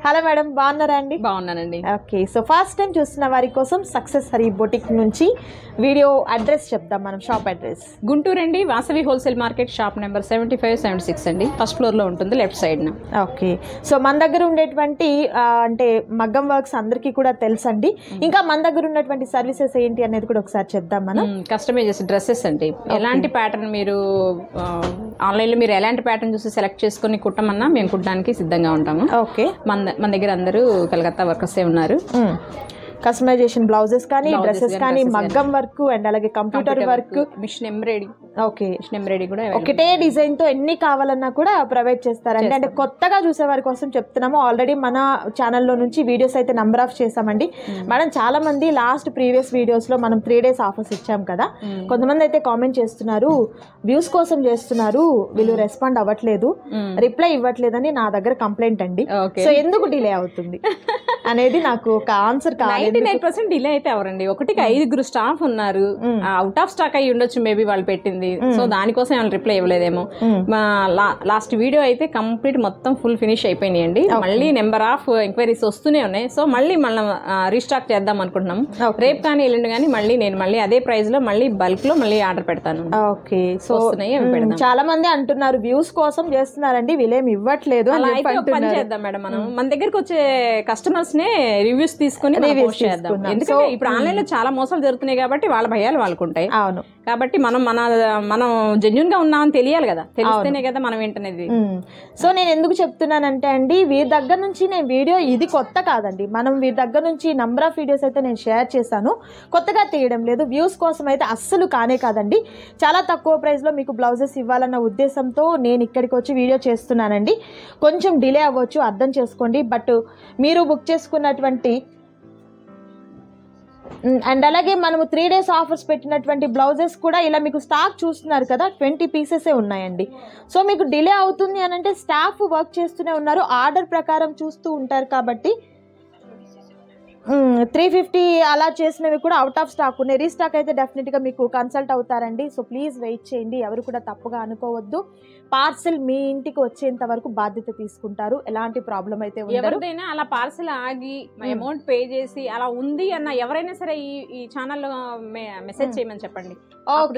Hello madam, బాగున్నారా అండి? బాగున్నానండి. ఓకే, సో ఫస్ట్ టైం చూస్తున్న వారి కోసం సక్సెస్ హరి బొటిక్ నుంచి వీడియో అడ్రస్ చెప్దాం. మనం షాప్ అడ్రస్ గుంటూరు అండి, Vasavi wholesale market, shop number 7576 అండి. ఫస్ట్ ఫ్లోర్ లో ఉంటుంది, లెఫ్ట్ సైడ్. ఓకే, సో మన దగ్గర ఉండేటువంటి అంటే మగ్గం వర్క్స్ అందరికీ కూడా తెలుసండి. ఇంకా మన దగ్గర ఉన్నటువంటి సర్వీసెస్ ఏంటి అనేది కూడా ఒకసారి చెప్దాం. మనం కస్టమైజ్ డ్రెస్సెస్ అండి. ఎలాంటి ప్యాటర్న్ మీరు ఆన్లైన్లో మీరు ఎలాంటి ప్యాటర్న్ చూసి సెలెక్ట్ చేసుకుని కుట్టమన్నా మేము కుట్టడానికి సిద్ధంగా ఉంటాము. ఓకే, మన దగ్గర అందరూ కలకత్తా వర్కర్సే ఉన్నారు. కస్టమైజేషన్ బ్లౌజెస్ కానీ, డ్రెస్సెస్ కానీ, మగ్గం వర్క్ అండ్ అలాగే computer work, machine embroidery. Okay, machine embroidery కూడా ఒకటే డిజైన్ తో ఎన్ని కావాలన్నా కూడా ప్రొవైడ్ చేస్తారండి. అంటే కొత్తగా చూసే వారి కోసం చెప్తున్నాము. ఆల్రెడీ మన ఛానల్లో నుంచి వీడియోస్ అయితే నంబర్ ఆఫ్ చేసామండి. మనం చాలా మంది లాస్ట్ ప్రీవియస్ వీడియోస్ లో మనం 3 days ఆఫర్స్ ఇచ్చాం కదా. కొంతమంది అయితే కామెంట్ చేస్తున్నారు, వ్యూస్ కోసం చేస్తున్నారు, వీళ్ళు రెస్పాండ్ అవ్వట్లేదు, రిప్లై ఇవ్వట్లేదని నా దగ్గర కంప్లైంట్ అండి. సో ఎందుకు డిలే అవుతుంది అనేది నాకు ఒక ఆన్సర్ కావాలి. 99% డిలే అయితే ఎవరండి, 1కి 5 స్టాఫ్ ఉన్నారు. అవుట్ ఆఫ్ స్టాక్ అయ్యి ఉండొచ్చు మేబీ వాళ్ళు పెట్టింది. సో దానికోసం వాళ్ళు రిప్లై ఇవ్వలేదేమో. లాస్ట్ వీడియో అయితే కంప్లీట్ మొత్తం ఫుల్ ఫినిష్ అయిపోయినాయండి. మళ్ళీ నెంబర్ ఆఫ్ ఎంక్వైరీస్ వస్తూనే ఉన్నాయి. సో మళ్ళీ రీస్టాక్ చేద్దాం అనుకుంటున్నాం. రేపు కానీ ఎల్లుండి కానీ నేను మళ్ళీ అదే ప్రైస్ లో మళ్ళీ బల్క్ లో మళ్ళీ ఆర్డర్ పెడతాను. ఓకే, సో చాలా మంది అంటున్నారు వ్యూస్ కోసం చేస్తున్నారండి, వీళ్ళేమి ఇవ్వట్లేదు. పని చేద్దాం మేడం, మనం మన దగ్గరకు వచ్చే కస్టమర్స్ నే రివ్యూస్ తీసుకుని పోస్ట్ చేద్దాం. ఎందుకంటే ఇప్పుడు ఆన్లైన్ లో చాలా మోసాలు జరుగుతున్నాయి కాబట్టి వాళ్ళ భయాలు వాళ్ళకుంటాయి. అవును, కాబట్టి మనం జెన్యూన్ గా ఉన్నామని తెలియాలి కదా, తెలిస్తేనే కదా మనం ఏంటనేది. సో నేను ఎందుకు చెప్తున్నానంటే అండి, వీరి దగ్గర నుంచి నేను వీడియో ఇది కొత్త కాదండి. మనం వీరి దగ్గర నుంచి నంబర్ ఆఫ్ వీడియోస్ అయితే నేను షేర్ చేశాను, కొత్తగా తీయడం లేదు. వ్యూస్ కోసం అయితే అస్సలు కానే కాదండి. చాలా తక్కువ ప్రైస్ లో మీకు బ్లౌజెస్ ఇవ్వాలన్న ఉద్దేశంతో నేను ఇక్కడికి వచ్చి వీడియో చేస్తున్నానండి. కొంచెం డిలే అవ్వచ్చు, అర్థం చేసుకోండి. బట్ మీరు బుక్ చేసుకున్నటువంటి అండ్ అలాగే మనము 3 days ఆఫర్స్ పెట్టినటువంటి బ్లౌజెస్ కూడా ఇలా మీకు స్టాక్ చూస్తున్నారు కదా, 20 పీసెసే ఉన్నాయండి. సో మీకు డిలే అవుతుంది అని అంటే స్టాఫ్ వర్క్ చేస్తూనే ఉన్నారు, ఆర్డర్ ప్రకారం చూస్తూ ఉంటారు కాబట్టి 350 అలా చేసినవి కూడా అవుట్ ఆఫ్ స్టాక్ ఉన్నాయి. రీస్టాక్ అయితే డెఫినెట్గా మీకు కన్సల్ట్ అవుతారండి. సో ప్లీజ్ వెయిట్ చేయండి, ఎవరు కూడా తప్పుగా అనుకోవద్దు. పార్సిల్ మీ ఇంటికి వచ్చేంత వరకు బాధ్యత తీసుకుంటారు, ఎలాంటి ప్రాబ్లం అయితే ఉండదు. ఎవరిదైనా అలా పార్సిల్ ఆగి అమౌంట్ పే చేసి అలా ఉంది అన్న ఎవరైనా సరే ఈ ఛానల్లో మెసేజ్ చేయమని చెప్పండి,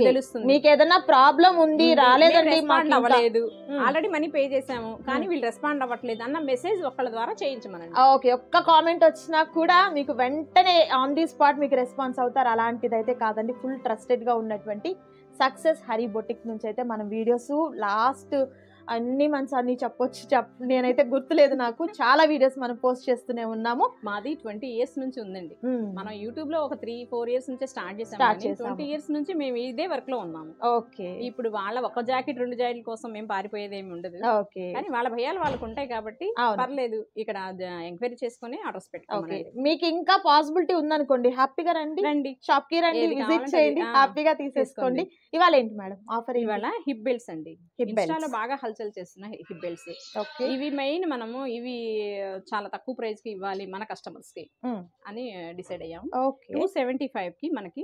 తెలుస్తుంది. మీకు ఏదైనా ప్రాబ్లం ఉంది, రాలేదండి, అవ్వలేదు, ఆల్రెడీ మనీ పే చేసాము కానీ వీళ్ళు రెస్పాండ్ అవ్వట్లేదు అన్న మెసేజ్ ఒకళ్ళ ద్వారా చేయించమనండి. ఓకే, ఒక్క కామెంట్ వచ్చినా కూడా మీకు వెంటనే ఆన్ ది స్పాట్ మీకు రెస్పాన్స్ అవుతారు. అలాంటిది అయితే కాదండి, ఫుల్ ట్రస్టెడ్ గా ఉన్నటువంటి సక్సెస్ హరి బొటిక్ నుంచి అయితే మనం వీడియోస్ లాస్ట్ అన్ని మంత్స్ అన్ని నేనైతే గుర్తులేదు నాకు, చాలా వీడియోస్ మనం పోస్ట్ చేస్తూనే ఉన్నాము. మాది 20 years నుంచి ఉందండి. మనం యూట్యూబ్ లో ఒక 3-4 years నుంచి స్టార్ట్ చేసాము. 20 years నుంచి మేము ఇదే వర్క్ లో ఉన్నాము. ఓకే, ఇప్పుడు వాళ్ళ ఒక జాకెట్ 2 జాకెట్ కోసం మేము పారిపోయేది ఏమి ఉండదు. ఓకే, కానీ వాళ్ళ భయాలు వాళ్ళకు ఉంటాయి కాబట్టి పర్లేదు, ఇక్కడ ఎంక్వైరీ చేసుకుని ఆర్డర్స్ పెట్టుకోండి. మీకు ఇంకా పాసిబిలిటీ ఉందనుకోండి, హ్యాపీగా రండి, షాప్ కి రండి, విజిట్ చేయండి, హ్యాపీగా తీసేసుకోండి. ఇవాళ ఏంటి మేడం ఆఫర్? ఇవాళ హిప్ బెల్ట్స్ అండి. ఇన్స్టాలో బాగా హల్చల్ చేస్తున్న హిప్ బెల్ట్స్. ఇవి మెయిన్ మనము ఇవి చాలా తక్కువ ప్రైస్ కి ఇవ్వాలి మన కస్టమర్స్ కి అని డిసైడ్ అయ్యాం. 275 కి మనకి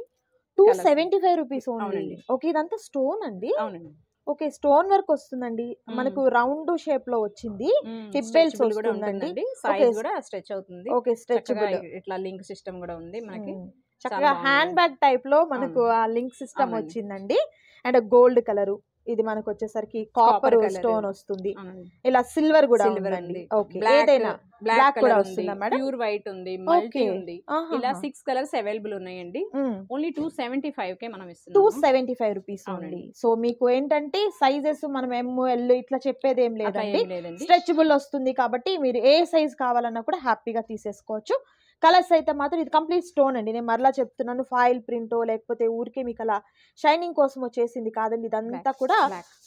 275 రూపీస్ ఓన్లీ. ఓకే, ఇదంతా స్టోన్ అండి? అవునండి. ఓకే, స్టోన్ వర్క్ వస్తుందండి, మనకు రౌండ్ షేప్ లో వచ్చింది. హిప్ బెల్ట్స్ వస్తుందండి, సైజ్ కూడా స్ట్రెచ్ అవుతుంది. ఓకే, స్ట్రెచబుల్, ఇట్లా లింక్ సిస్టమ్ కూడా ఉంది మనకి. చక్కగా హ్యాండ్ బ్యాగ్ టైప్ లో మనకు ఆ లింక్ సిస్టమ్ వచ్చిందండి. అండ్ గోల్డ్ కలర్, ఇది మనకు వచ్చేసరికి కాపర్ స్టోన్ వస్తుంది, ఇలా సిల్వర్ కూడా ఉందండి. ఓకే, ఏదైనా బ్లాక్ కూడా వస్తుందా మేడం? ప్యూర్ వైట్ ఉంది, మల్టీ ఉంది, ఇలా 6 కలర్స్ అవైలబుల్ ఉన్నాయండి. ఓన్లీ 275 కే మనం ఇస్తున్నాం. 275 రూపీస్ ఓన్లీ. సో మీకు ఏంటంటే సైజెస్ మనం ML ఇట్లా చెప్పేది ఏం లేదండి, స్ట్రెచబుల్ వస్తుంది కాబట్టి మీరు ఏ సైజ్ కావాలన్నా కూడా హ్యాపీగా తీసేసుకోవచ్చు. కలర్స్ అయితే మాత్రం ఇది కంప్లీట్ స్టోన్ అండి, నేను మరలా చెప్తున్నాను, ఫాయిల్ ప్రింటో లేకపోతే ఊరికే మీకు అలా షైనింగ్ కోసం వచ్చేసింది కాదండి. ఇదంతా కూడా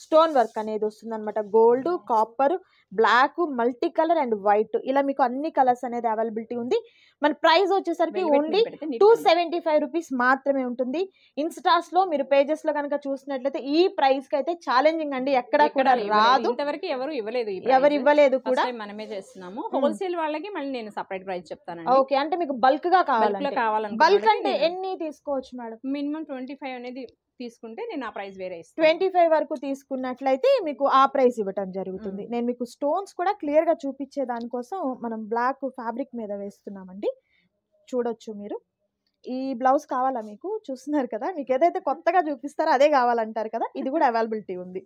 స్టోన్ వర్క్ అనేది వస్తుంది అనమాట. Gold, copper, black, multi colour and white, ఇలా మీకు అన్ని కలర్స్ అనేది అవైలబిలిటీ ఉంది. మన ప్రైస్ వచ్చేసరికి ఓన్లీ 275 రూపీస్ మాత్రమే ఉంటుంది. ఇన్స్టాస్ లో మీరు పేజెస్ లో కనుక చూసినట్లయితే ఈ ప్రైస్ కి అయితే ఛాలెంజింగ్ అండి, ఎక్కడ కూడా రాదు, ఇంతవరకు ఎవరు ఇవ్వలేదు కూడా, మనమే చేస్తున్నాము. హోల్సేల్ వాళ్ళకి మళ్ళీ నేను సెపరేట్ ప్రైస్ చెప్తాను. ఓకే, అంటే మీకు బల్క్ గా కావాలంటే బల్క్ అంటే ఎన్ని తీసుకోవచ్చు మేడం? మినిమం 25 అనేది తీసుకుంటే నేను ఆ ప్రైస్ వేరే ఇస్తాను. 25 వరకు తీసుకున్నట్లయితే మీకు ఆ ప్రైస్ ఇవ్వటం జరుగుతుంది. నేను మీకు స్టోన్స్ కూడా క్లియర్ గా చూపించే దానికోసం మనం బ్లాక్ ఫ్యాబ్రిక్ మీద వేస్తున్నామండి, చూడొచ్చు మీరు. ఈ బ్లౌజ్ కావాలా మీకు? చూస్తున్నారు కదా, మీకు ఏదైతే కొత్తగా చూపిస్తారో అదే కావాలంటారు కదా, ఇది కూడా అవైలబిలిటీ ఉంది.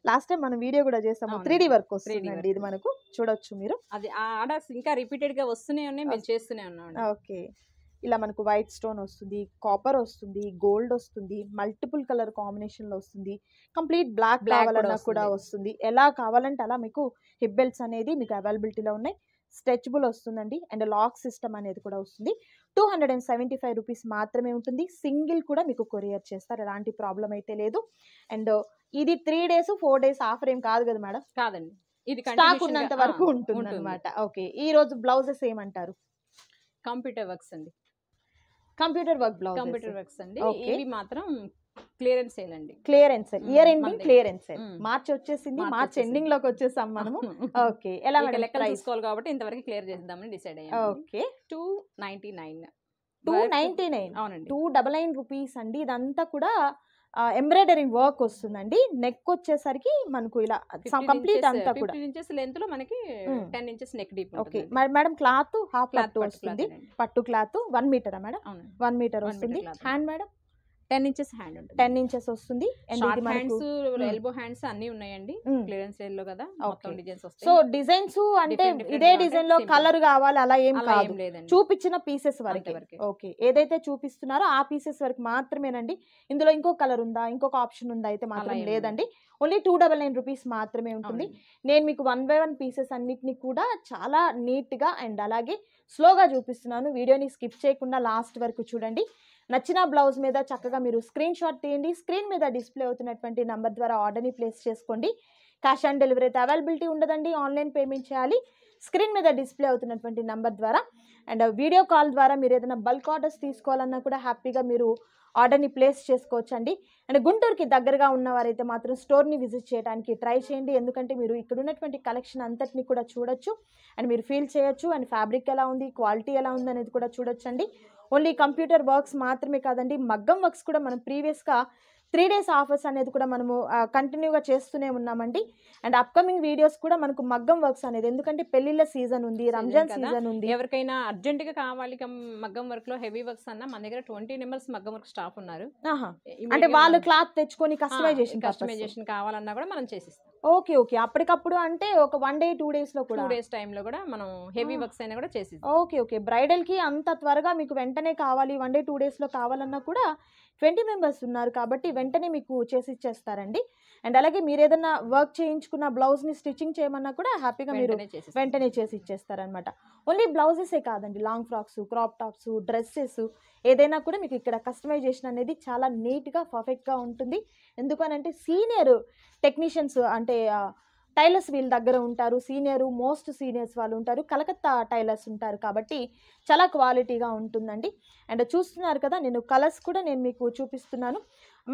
లాస్ట్ టైం మనం వీడియో కూడా చేసాము, 3D వర్క్ వస్తుందండి ఇది మనకు, చూడొచ్చు మీరు. అది ఆ ఆర్డర్స్ ఇంకా రిపీటెడ్ గా వస్తూనే ఉన్నాయి, మేము చేస్తూనే ఉన్నాం. ఓకే, ఇలా మనకు వైట్ స్టోన్ వస్తుంది, కాపర్ వస్తుంది, గోల్డ్ వస్తుంది, మల్టిపుల్ కలర్ కాంబినేషన్ లో వస్తుంది, కంప్లీట్ బ్లాక్ కావాలన్నా కూడా వస్తుంది. ఎలా కావాలంటే అలా మీకు హిప్ బెల్ట్స్ అనేది మీకు అవైలబిలిటీలో ఉన్నాయి. స్ట్రెచబుల్ వస్తుందండి, అండ్ లాక్ సిస్టమ్ అనేది కూడా వస్తుంది. 275 రూపీస్ మాత్రమే ఉంటుంది. సింగిల్ కూడా మీకు కొరియర్ చేస్తారు, ఎలాంటి ప్రాబ్లం అయితే లేదు. అండ్ ఇది 3 days 4 days ఆఫర్ ఏం కాదు కదా మేడం? కాదండి, ఇది స్టాక్ ఉన్నంత వరకు ఉంటుంది అన్నమాట. ఓకే, ఈ రోజు బ్లౌజెస్ ఏమంటారు? కంప్యూటర్ వర్క్స్ అండి, computer work blouse, computer works అండి. ఇవి మాత్రం క్లియరెన్స్ సేల్ అండి, clearance sale, year ending clearance sale. March వచ్చేసింది, మార్చ్ ఎండింగ్ లోకి వచ్చేసాం మనము. ఓకే, ఎలా లెక్కలు తీసుకోవాలి కాబట్టి ఇంతవరకు క్లియర్ చేద్దామని డిసైడ్ అయ్యాం. ఓకే, 299. 299. అవునండి, 299 రూపీస్ అండి. ఇదంతా కూడా ఎంబ్రాయిడరీ వర్క్ వస్తుందండి. నెక్ వచ్చేసరికి మనకు ఇలా కంప్లీట్ అంతా కూడా 15 inches లెంత్ లో మనకి 10 inches neck deep. Okay madam, cloth half cloth వస్తుంది, పట్టు క్లాత్ 1 మీటరా మేడం? 1 మీటర్ వస్తుంది. హ్యాండ్ మేడం 10 inches హ్యాండ్ ఉంటుంది, 10 inches వస్తుంది. షార్ట్ హ్యాండ్స్, ఎల్బో హ్యాండ్స్ అన్ని ఉన్నాయండి. క్లియరెన్స్ సేల్ లో కదా, మొత్తం డిజైన్స్ వస్తాయి. సో డిజైన్స్ అంటే ఇదే డిజైన్ లో కలర్ కావాలి అలా ఏం కాదు, చూపించిన పీసెస్ వరకు. ఓకే, ఏదైతే చూపిస్తున్నారో ఆ పీసెస్ వరకు మాత్రమేనండి. ఇందులో ఇంకో కలర్ ఉందా, ఇంకొక ఆప్షన్ ఉందా అయితే మాత్రం లేదండి. ఓన్లీ 299 రూపీస్ మాత్రమే ఉంటుంది. నేను మీకు 1 by 1 పీసెస్ అన్నిటిని కూడా చాలా నీట్ గా అండ్ అలాగే స్లోగా చూపిస్తున్నాను. వీడియోని స్కిప్ చేయకుండా లాస్ట్ వరకు చూడండి. నచ్చిన బ్లౌజ్ మీద చక్కగా మీరు స్క్రీన్ షాట్ తీయండి. స్క్రీన్ మీద డిస్ప్లే అవుతున్నటువంటి నంబర్ ద్వారా ఆర్డర్ని ప్లేస్ చేసుకోండి. క్యాష్ ఆన్ డెలివరీ అయితే అవైలబిలిటీ ఉండదండి, ఆన్లైన్ పేమెంట్ చేయాలి. స్క్రీన్ మీద డిస్ప్లే అవుతున్నటువంటి నంబర్ ద్వారా అండ్ వీడియో కాల్ ద్వారా మీరు ఏదైనా బల్క్ ఆర్డర్స్ తీసుకోవాలన్నా కూడా హ్యాపీగా మీరు ఆర్డర్ని ప్లేస్ చేసుకోవచ్చు అండి. అండ్ గుంటూరుకి దగ్గరగా ఉన్నవారైతే మాత్రం స్టోర్ని విజిట్ చేయడానికి ట్రై చేయండి, ఎందుకంటే మీరు ఇక్కడ ఉన్నటువంటి కలెక్షన్ అంతటిని కూడా చూడొచ్చు అండ్ మీరు ఫీల్ చేయొచ్చు. అండ్ ఫ్యాబ్రిక్ ఎలా ఉంది, క్వాలిటీ ఎలా ఉంది అనేది కూడా చూడొచ్చండి. ఓన్లీ కంప్యూటర్ వర్క్స్ మాత్రమే కాదండి, మగ్గం వర్క్స్ కూడా మనం ప్రీవియస్గా 3 days ఆఫర్స్ అనేది కూడా మనము కంటిన్యూగా చేస్తూనే ఉన్నామండి. అండ్ అప్కమింగ్ వీడియోస్ కూడా మనకు మగ్గం వర్క్స్ అనేది, ఎందుకంటే పెళ్లిళ్ళ సీజన్ ఉంది, రంజాన్ సీజన్ ఉంది, ఎవరికైనా అర్జెంట్ గా కావాలి మగ్గం వర్క్ లో హెవీ వర్క్స్ అన్న మన దగ్గర 20 members మగ్గం వర్క్ స్టాఫ్ ఉన్నారు. అంటే వాళ్ళు క్లాత్ తెచ్చుకొని కస్టమైజేషన్ కావాలన్నా కూడా మనం చేసిస్తాం. ఓకే ఓకే, అప్పటికప్పుడు అంటే ఒక 1 day 2 days లో కూడా 2 days టైమ్ లో కూడా మనం హెవీ వర్క్స్ అయినా కూడా చేసిస్తాం. ఓకే ఓకే, బ్రైడల్ కి అంత త్వరగా మీకు వెంటనే కావాలి, 1 day 2 days లో కావాలన్నా కూడా 20 members ఉన్నారు కాబట్టి వెంటనే మీకు చేసి ఇచ్చేస్తారండి. అండ్ అలాగే మీరు ఏదైనా వర్క్ చేయించుకున్న బ్లౌజ్ ని స్టిచ్చింగ్ చేయమన్నా కూడా హ్యాపీగా మీరు వెంటనే చేసి ఇచ్చేస్తారనమాట. ఓన్లీ బ్లౌజెసే కాదండి, long frocks, crop tops, dresses ఏదైనా కూడా మీకు ఇక్కడ కస్టమైజేషన్ అనేది చాలా నీట్గా పర్ఫెక్ట్గా ఉంటుంది. ఎందుకనంటే సీనియర్ టెక్నీషియన్స్ అంటే టైలర్స్ వీళ్ళ దగ్గర ఉంటారు, మోస్ట్ సీనియర్స్ వాళ్ళు ఉంటారు, కలకత్తా టైలర్స్ ఉంటారు కాబట్టి చాలా క్వాలిటీగా ఉంటుందండి. అండ్ చూస్తున్నారు కదా, నేను కలర్స్ కూడా నేను మీకు చూపిస్తున్నాను.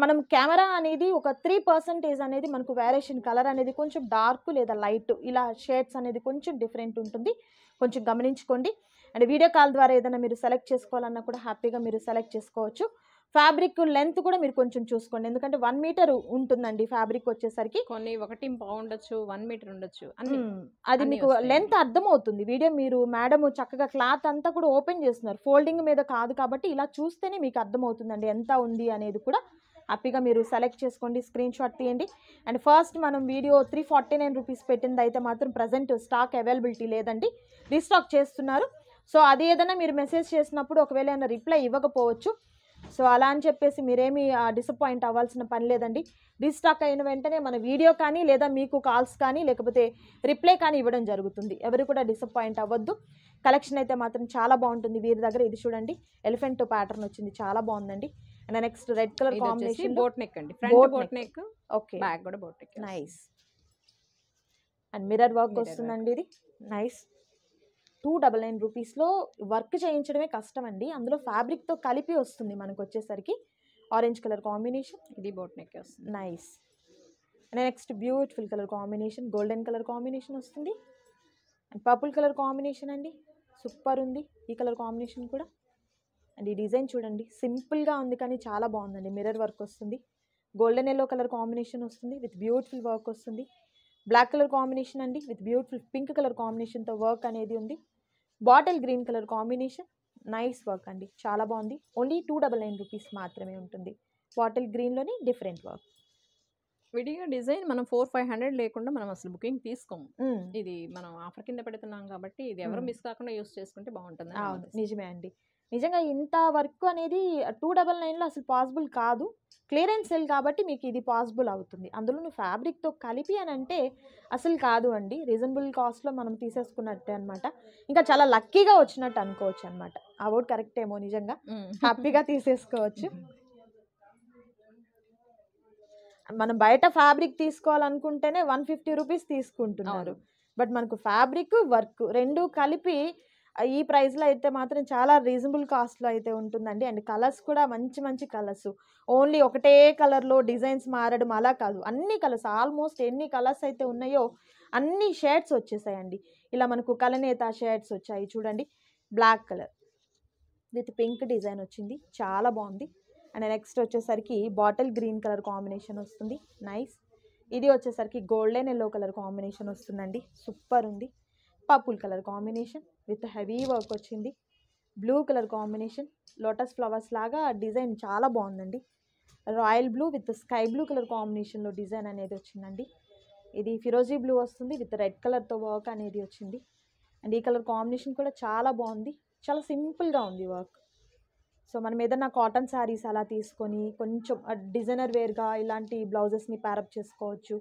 మనం కెమెరా అనేది ఒక 3% అనేది మనకు వేరియేషన్, కలర్ అనేది కొంచెం డార్క్ లేదా లైట్ ఇలా షేడ్స్ అనేది కొంచెం డిఫరెంట్ ఉంటుంది, కొంచెం గమనించుకోండి. అండ్ వీడియో కాల్ ద్వారా ఏదైనా మీరు సెలెక్ట్ చేసుకోవాలన్నా కూడా హ్యాపీగా మీరు సెలెక్ట్ చేసుకోవచ్చు. ఫ్యాబ్రిక్ లెంత్ కూడా మీరు కొంచెం చూసుకోండి, ఎందుకంటే 1 మీటర్ ఉంటుందండి ఫ్యాబ్రిక్ వచ్చేసరికి. కొన్ని 1.5 ఉండొచ్చు, 1 మీటర్ ఉండొచ్చు, అది మీకు లెంత్ అర్థమవుతుంది. వీడియో మీరు మేడం చక్కగా క్లాత్ అంతా కూడా ఓపెన్ చేస్తున్నారు, ఫోల్డింగ్ మీద కాదు కాబట్టి ఇలా చూస్తేనే మీకు అర్థమవుతుందండి ఎంత ఉంది అనేది కూడా. హ్యాపీగా మీరు సెలెక్ట్ చేసుకోండి, స్క్రీన్ షాట్ తీయండి. అండ్ ఫస్ట్ మనం వీడియో 349 రూపీస్ పెట్టింది అయితే మాత్రం ప్రజెంట్ స్టాక్ అవైలబిలిటీ లేదండి, రీస్టాక్ చేస్తున్నారు. సో అది ఏదైనా మీరు మెసేజ్ చేసినప్పుడు ఒకవేళ ఏమైనా రిప్లై ఇవ్వకపోవచ్చు, సో అలా అని చెప్పేసి మీరేమీ డిసప్పాయింట్ అవ్వాల్సిన పని లేదండి. రీస్టాక్ అయిన వెంటనే మన వీడియో కానీ లేదా మీకు కాల్స్ కానీ లేకపోతే రిప్లై కానీ ఇవ్వడం జరుగుతుంది, ఎవరు కూడా డిసప్పాయింట్ అవ్వద్దు. కలెక్షన్ అయితే మాత్రం చాలా బాగుంటుంది వీరి దగ్గర. ఇది చూడండి, ఎలిఫెంట్ ప్యాటర్న్ వచ్చింది, చాలా బాగుందండి. And next red colour combination, boat neck అండి, front boat neck, okay, back కూడా boat neck, nice. And mirror work వస్తుందండి, ఇది నైస్. 299 రూపీస్లో వర్క్ చేయించడమే కష్టం అండి, అందులో ఫ్యాబ్రిక్తో కలిపి వస్తుంది మనకు వచ్చేసరికి. ఆరెంజ్ కలర్ కాంబినేషన్, ఇది బోట్ నెక్ వస్తుంది, nice. Next beautiful colour combination, golden colour combination వస్తుంది. అండ్ పర్పుల్ కలర్ కాంబినేషన్ అండి, సూపర్ ఉంది ఈ కలర్ కాంబినేషన్ కూడా. అండ్ ఈ డిజైన్ చూడండి, సింపుల్గా ఉంది కానీ చాలా బాగుందండి, మిర్రర్ వర్క్ వస్తుంది. గోల్డెన్ ఎల్లో కలర్ కాంబినేషన్ వస్తుంది విత్ బ్యూటిఫుల్ వర్క్ వస్తుంది. బ్లాక్ కలర్ కాంబినేషన్ అండి విత్ బ్యూటిఫుల్ పింక్ కలర్ కాంబినేషన్తో వర్క్ అనేది ఉంది. Bottle green colour combination, nice work అండి, చాలా బాగుంది. ఓన్లీ 299 రూపీస్ మాత్రమే ఉంటుంది. బాటిల్ గ్రీన్లోని డిఫరెంట్ వర్క్. విడిగా డిజైన్ మనం 400-500 లేకుండా మనం అసలు బుకింగ్ తీసుకోము. ఇది మనం ఆఫర్ కింద పెడుతున్నాం కాబట్టి ఇది ఎవరు మిస్ కాకుండా యూస్ చేసుకుంటే బాగుంటుంది. నిజమే అండి, నిజంగా ఇంత వర్క్ అనేది 299లో అసలు పాసిబుల్ కాదు. క్లియరెన్స్ సేల్ కాబట్టి మీకు ఇది పాసిబుల్ అవుతుంది. అందులో ఫ్యాబ్రిక్తో కలిపి అని అంటే అసలు కాదు అండి. రీజనబుల్ కాస్ట్లో మనం తీసేసుకున్నట్టే అనమాట. ఇంకా చాలా లక్కీగా వచ్చినట్టు అనుకోవచ్చు అనమాట. ఆ వర్డ్ కరెక్ట్ ఏమో, నిజంగా హ్యాపీగా తీసేసుకోవచ్చు. మనం బయట ఫ్యాబ్రిక్ తీసుకోవాలనుకుంటేనే 150 రూపీస్ తీసుకుంటున్నారు. బట్ మనకు ఫ్యాబ్రిక్ వర్క్ రెండు కలిపి ఈ ప్రైస్లో అయితే మాత్రం చాలా రీజనబుల్ కాస్ట్లో అయితే ఉంటుందండి. అండ్ కలర్స్ కూడా మంచి మంచి కలర్స్, ఓన్లీ ఒకటే కలర్లో డిజైన్స్ మారడం అలా కాదు, అన్ని కలర్స్, ఆల్మోస్ట్ ఎన్ని కలర్స్ అయితే ఉన్నాయో అన్ని షేడ్స్ వచ్చేసాయండి. ఇలా మనకు కలనేత షేడ్స్ వచ్చాయి చూడండి. Black colour with pink design వచ్చింది, చాలా బాగుంది. అండ్ నెక్స్ట్ వచ్చేసరికి బాటిల్ గ్రీన్ కలర్ కాంబినేషన్ వస్తుంది, నైస్. ఇది వచ్చేసరికి గోల్డెన్ ఎల్లో కలర్ కాంబినేషన్ వస్తుందండి, సూపర్ ఉంది. Purple colour combination with heavy work వచ్చింది. Blue colour combination, lotus flowers లాగా డిజైన్ చాలా బాగుందండి. Royal blue with sky blue colour కాంబినేషన్లో డిజైన్ అనేది వచ్చిందండి. ఇది ఫిరోజీ బ్లూ వస్తుంది విత్ రెడ్ కలర్తో వర్క్ అనేది వచ్చింది. అండ్ ఈ కలర్ కాంబినేషన్ కూడా చాలా బాగుంది, చాలా సింపుల్గా ఉంది వర్క్. సో మనం ఏదైనా కాటన్ శారీస్ అలా తీసుకొని కొంచెం డిజైనర్ వేర్గా ఇలాంటి బ్లౌజెస్ని ప్యారప్ చేసుకోవచ్చు.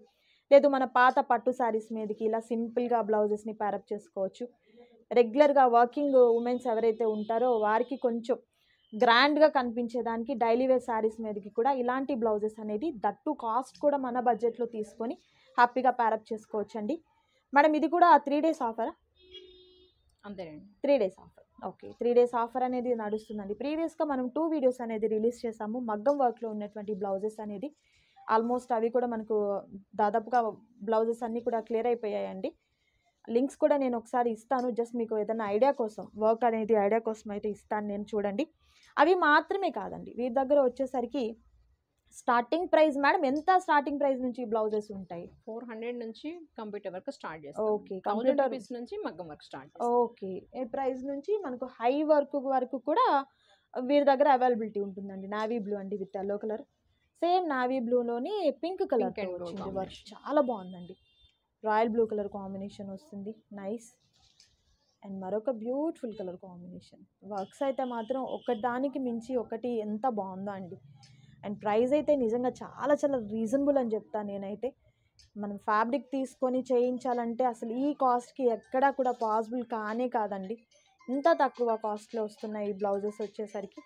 లేదు మన పాత పట్టు శారీస్ మీదకి ఇలా సింపుల్గా బ్లౌజెస్ని ప్యారప్ చేసుకోవచ్చు. రెగ్యులర్గా వర్కింగ్ ఉమెన్స్ ఎవరైతే ఉంటారో వారికి కొంచెం గ్రాండ్గా కనిపించేదానికి డైలీ వేర్ శారీస్ మీదకి కూడా ఇలాంటి బ్లౌజెస్ అనేది దట్టు కాస్ట్ కూడా మన బడ్జెట్లో తీసుకొని హ్యాపీగా ప్యారప్ చేసుకోవచ్చు అండి. మేడం ఇది కూడా 3 days ఆఫరా? అంతేనండి, 3 days offer. Okay, 3 days offer అనేది నడుస్తుందండి. ప్రీవియస్గా మనం 2 వీడియోస్ అనేది రిలీజ్ చేసాము. మగ్గం వర్క్లో ఉన్నటువంటి బ్లౌజెస్ అనేది ఆల్మోస్ట్ అవి కూడా మనకు దాదాపుగా బ్లౌజెస్ అన్నీ కూడా క్లియర్ అయిపోయాయండి. లింక్స్ కూడా నేను ఒకసారి ఇస్తాను, జస్ట్ మీకు ఏదైనా ఐడియా కోసం, వర్క్ అనేది ఐడియా కోసం అయితే ఇస్తాను నేను, చూడండి. అవి మాత్రమే కాదండి, వీరి దగ్గర వచ్చేసరికి స్టార్టింగ్ ప్రైస్ మేడం ఎంత, స్టార్టింగ్ ప్రైస్ నుంచి బ్లౌజెస్ ఉంటాయి? 400 నుంచి కంప్యూటర్ వర్క్ స్టార్ట్ చేస్తాం. ఓకే, 1000 రూపీస్ నుంచి మగ్గం వర్క్ స్టార్ట్ చేస్తాం. ఓకే, ఈ ప్రైస్ నుంచి మనకు హై వర్క్ వరకు కూడా వీరి దగ్గర అవైలబిలిటీ ఉంటుందండి. నావీ బ్లూ అండి with yellow colour, same navy బ్లూలోని పింక్ కలర్ వచ్చింది వర్క్, చాలా బాగుందండి. రాయల్ బ్లూ కలర్ కాంబినేషన్ వస్తుంది, నైస్. అండ్ మరొక బ్యూటిఫుల్ కలర్ కాంబినేషన్. వర్క్స్ అయితే మాత్రం ఒకదానికి మించి ఒకటి ఎంత బాగుందో అండి. అండ్ ప్రైస్ అయితే నిజంగా చాలా చాలా రీజనబుల్ అని చెప్తాను నేనైతే. మనం ఫ్యాబ్రిక్ తీసుకొని చేయించాలంటే అసలు ఈ కాస్ట్కి ఎక్కడా కూడా పాసిబుల్ కానే కాదండి. ఇంత తక్కువ కాస్ట్లో వస్తున్నాయి ఈ బ్లౌజెస్ వచ్చేసరికి.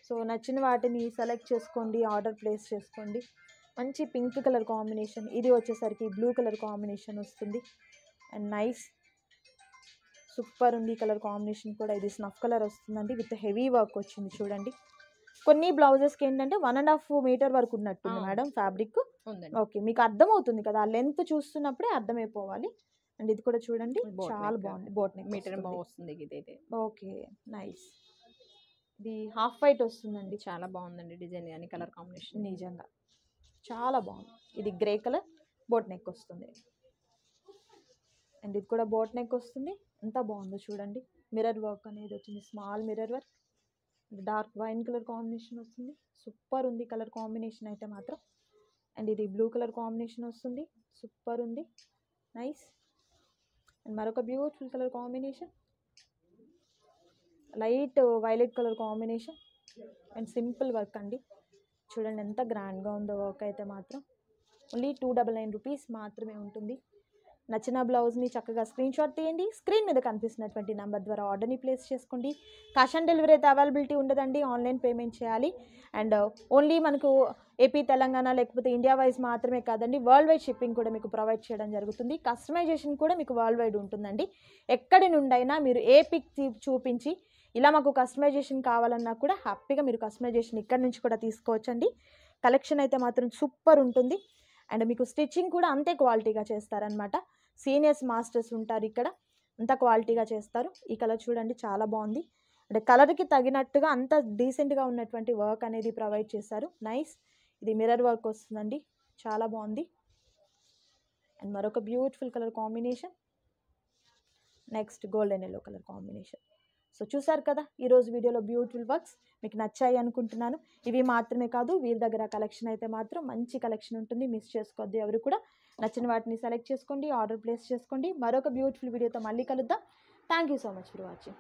సో నచ్చిన వాటిని సెలెక్ట్ చేసుకోండి, ఆర్డర్ ప్లేస్ చేసుకోండి. మంచి పింక్ కలర్ కాంబినేషన్, ఇది వచ్చేసరికి బ్లూ కలర్ కాంబినేషన్ వస్తుంది. అండ్ నైస్, సూపర్ ఉంది కలర్ కాంబినేషన్ కూడా. ఇది స్నఫ్ కలర్ వస్తుందండి విత్ హెవీ వర్క్ వచ్చింది చూడండి. కొన్ని బ్లౌజెస్కి ఏంటంటే 1.5 మీటర్ వరకు ఉన్నట్టుంది మేడం ఫ్యాబ్రిక్. ఓకే, మీకు అర్థమవుతుంది కదా, లెంత్ చూస్తున్నప్పుడే అర్థమైపోవాలి. అండ్ ఇది కూడా చూడండి చాలా బాగుంది, బోట్ నెక్ మీటర్ వస్తుంది ఇదైతే. Okay, nice. ఇది హాఫ్ వైట్ వస్తుందండి, చాలా బాగుందండి డిజైన్ కానీ కలర్ కాంబినేషన్ నిజంగా చాలా బాగుంది. ఇది గ్రే కలర్ బోట్ నెక్ వస్తుంది. అండ్ ఇది కూడా బోట్ నెక్ వస్తుంది, ఎంత బాగుందో చూడండి. మిర్రర్ వర్క్ అనేది వచ్చింది, small mirror work. Dark wine colour combination వస్తుంది, సూపర్ ఉంది కలర్ కాంబినేషన్ అయితే మాత్రం. అండ్ ఇది బ్లూ కలర్ కాంబినేషన్ వస్తుంది, సూపర్ ఉంది, నైస్. అండ్ మరొక beautiful colour combination, light violet colour combination. And simple work అండి, చూడండి ఎంత గ్రాండ్గా ఉందో వర్క్ అయితే మాత్రం. ఓన్లీ 299 రూపీస్ మాత్రమే ఉంటుంది. నచ్చిన బ్లౌజ్ని చక్కగా స్క్రీన్ షాట్ తీయండి, స్క్రీన్ మీద కనిపిస్తున్నటువంటి నెంబర్ ద్వారా ఆర్డర్ని ప్లేస్ చేసుకోండి. క్యాష్ ఆన్ డెలివరీ అయితే అవైలబిలిటీ ఉండదండి, ఆన్లైన్ పేమెంట్ చేయాలి. అండ్ ఓన్లీ మనకు ఏపీ, తెలంగాణ లేకపోతే ఇండియా వైజ్ మాత్రమే కాదండి, వరల్డ్ వైడ్ షిప్పింగ్ కూడా మీకు ప్రొవైడ్ చేయడం జరుగుతుంది. కస్టమైజేషన్ కూడా మీకు వరల్డ్ వైడ్ ఉంటుందండి. ఎక్కడి నుండైనా మీరు ఏ పిక్ చూపించి ఇలా మాకు కస్టమైజేషన్ కావాలన్నా కూడా హ్యాపీగా మీరు కస్టమైజేషన్ ఇక్కడ నుంచి కూడా తీసుకోవచ్చండి. కలెక్షన్ అయితే మాత్రం సూపర్ ఉంటుంది. అండ్ మీకు స్టిచ్చింగ్ కూడా అంతే క్వాలిటీగా చేస్తారనమాట. సీనియర్స్ మాస్టర్స్ ఉంటారు ఇక్కడ, అంత క్వాలిటీగా చేస్తారు. ఈ కలర్ చూడండి చాలా బాగుంది, అంటే కలర్కి తగినట్టుగా అంత డీసెంట్గా ఉన్నటువంటి వర్క్ అనేది ప్రొవైడ్ చేశారు, నైస్. ఇది మిర్రర్ వర్క్ వస్తుందండి, చాలా బాగుంది. అండ్ మరొక beautiful colour combination, next golden yellow colour combination. So చూసారు కదా ఈరోజు వీడియోలో బ్యూటిఫుల్ వర్క్స్ మీకు నచ్చాయి అనుకుంటున్నాను. ఇవి మాత్రమే కాదు, వీరి దగ్గర కలెక్షన్ అయితే మాత్రం మంచి కలెక్షన్ ఉంటుంది, మిస్ చేసుకోవద్దు ఎవరు కూడా. నచ్చిన వాటిని సెలెక్ట్ చేసుకోండి, ఆర్డర్ ప్లేస్ చేసుకోండి. మరొక బ్యూటిఫుల్ వీడియోతో మళ్ళీ కలుద్దాం. Thank you so much for watching.